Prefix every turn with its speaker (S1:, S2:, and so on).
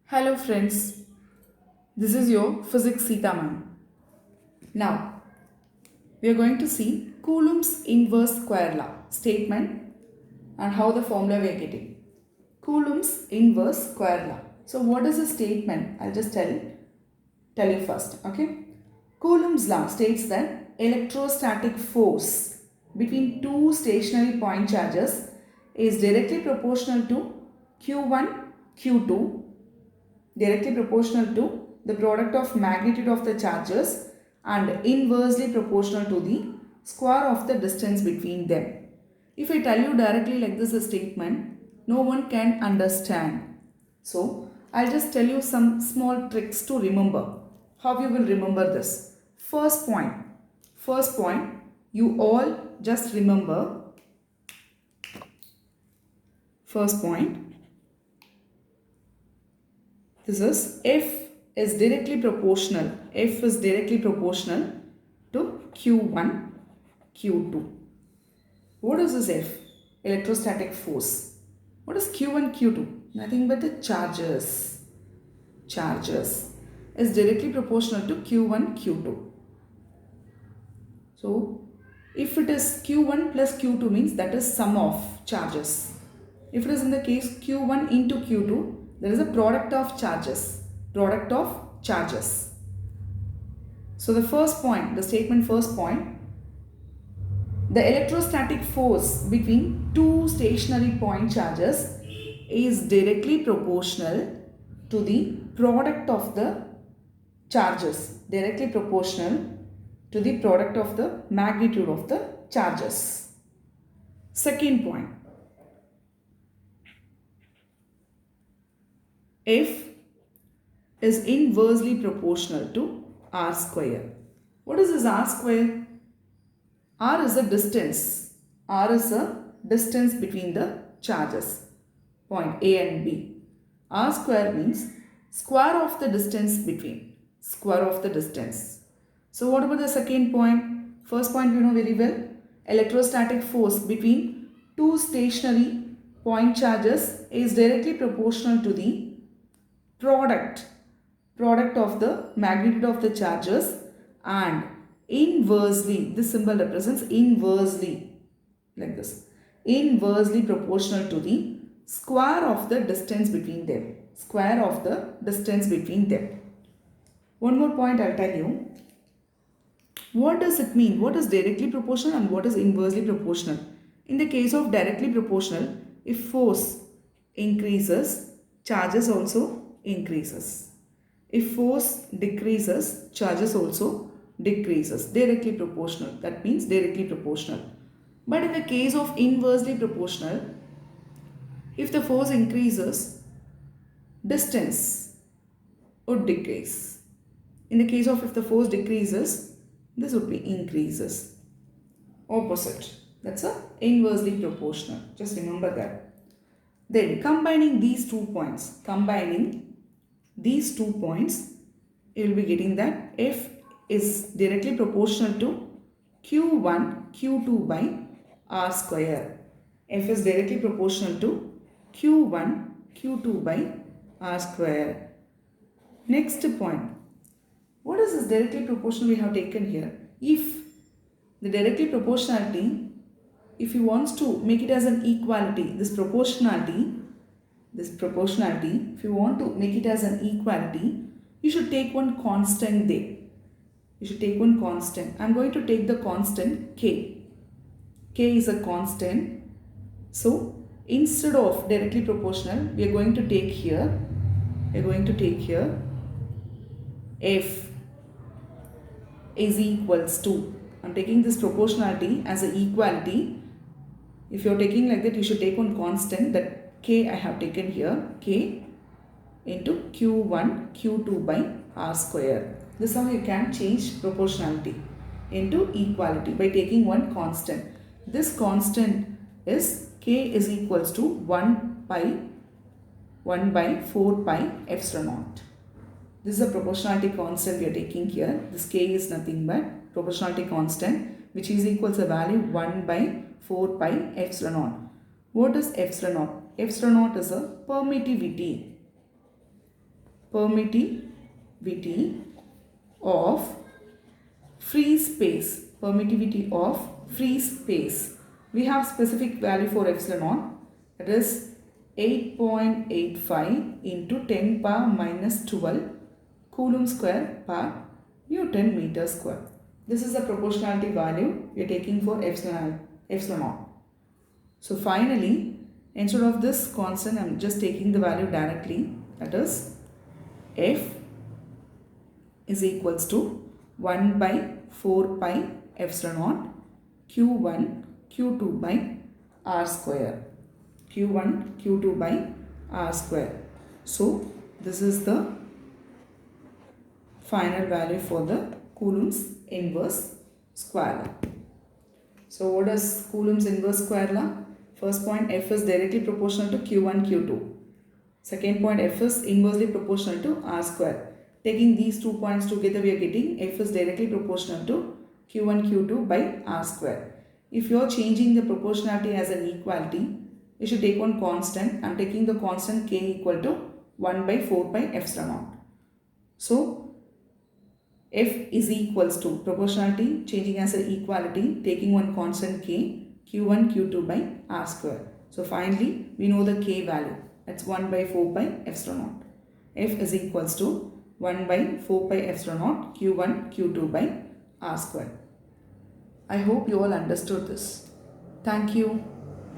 S1: Hello friends, this is your Physics Sita ma'am. Now, we are going to see Coulomb's inverse square law statement and how the formula we are getting. Coulomb's inverse square law. So what is the statement? I'll just tell you first, okay? Coulomb's law states that electrostatic force between two stationary point charges is directly proportional to Q1, Q2 directly proportional to the product of magnitude of the charges and inversely proportional to the square of the distance between them. If I tell you directly like this a statement, no one can understand. So, I'll just tell you some small tricks to remember. How you will remember this? First point, you all just remember. First point, this is F is directly proportional. F is directly proportional to Q1, Q2. What is this F? Electrostatic force. What is Q1, Q2? Nothing but the charges. Charges is directly proportional to Q1, Q2. So, if it is Q1 plus Q2 means that is sum of charges. If it is in the case Q1 into Q2, there is a product of charges. Product of charges. So the first point, the statement first point, the electrostatic force between two stationary point charges is directly proportional to the product of the charges. Directly proportional to the product of the magnitude of the charges. Second point, F is inversely proportional to R square. What is this R square? R is a distance. R is a distance between the charges. Point A and B. R square means square of the distance between. Square of the distance. So what about the second point? First point you know very well. Electrostatic force between two stationary point charges is directly proportional to the product of the magnitude of the charges and inversely, this symbol represents inversely like this, inversely proportional to the square of the distance between them. Square of the distance between them. One more point I'll tell you. What does it mean? What is directly proportional and what is inversely proportional? In the case of directly proportional, if force increases, charges also increases. If force decreases, charges also decreases. Directly proportional. That means directly proportional. But in the case of inversely proportional, if the force increases, distance would decrease. In the case of if the force decreases, this would be increases. Opposite. That's a inversely proportional. Just remember that. Then combining these 2 points, you will be getting that F is directly proportional to Q1 Q2 by R square. F is directly proportional to Q1 Q2 by R square. Next point. What is this directly proportional we have taken here? If the directly proportionality, if you want to make it as an equality, this proportionality, if you want to make it as an equality, you should take one constant there. You should take one constant. I am going to take the constant K. K is a constant. So, instead of directly proportional, we are going to take here, F is equals to, I am taking this proportionality as an equality. If you are taking like that, you should take one constant, that K I have taken here, K into Q1 Q2 by R square. This is how you can change proportionality into equality by taking one constant. This constant is K is equals to 1 by 4 pi epsilon naught. This is a proportionality constant we are taking here. This K is nothing but proportionality constant, which is equals to value 1 by 4 pi epsilon naught. What is epsilon naught? Epsilon naught is a permittivity. permittivity of free space. Permittivity of free space. We have specific value for epsilon naught. It is 8.85 into 10 power minus 12 coulomb square per Newton meter square. This is the proportionality value we are taking for epsilon naught. So finally, instead of this constant, I am just taking the value directly. That is, F is equals to 1 by 4 pi epsilon naught Q1 Q2 by R square. Q1 Q2 by R square. So this is the final value for the Coulomb's inverse square law. So what is Coulomb's inverse square law? First point, F is directly proportional to Q1 Q2. Second point, F is inversely proportional to R square. Taking these 2 points together, we are getting F is directly proportional to Q1 Q2 by R square. If you are changing the proportionality as an equality, you should take one constant. I am taking the constant K equal to 1 by 4 pi epsilon naught. So F is equals to proportionality changing as an equality, taking one constant K, Q1 Q2 by R square. So finally we know the K value. That's 1 by 4 pi epsilon naught. F is equals to 1 by 4 pi epsilon naught Q1 Q2 by R square. I hope you all understood this. Thank you.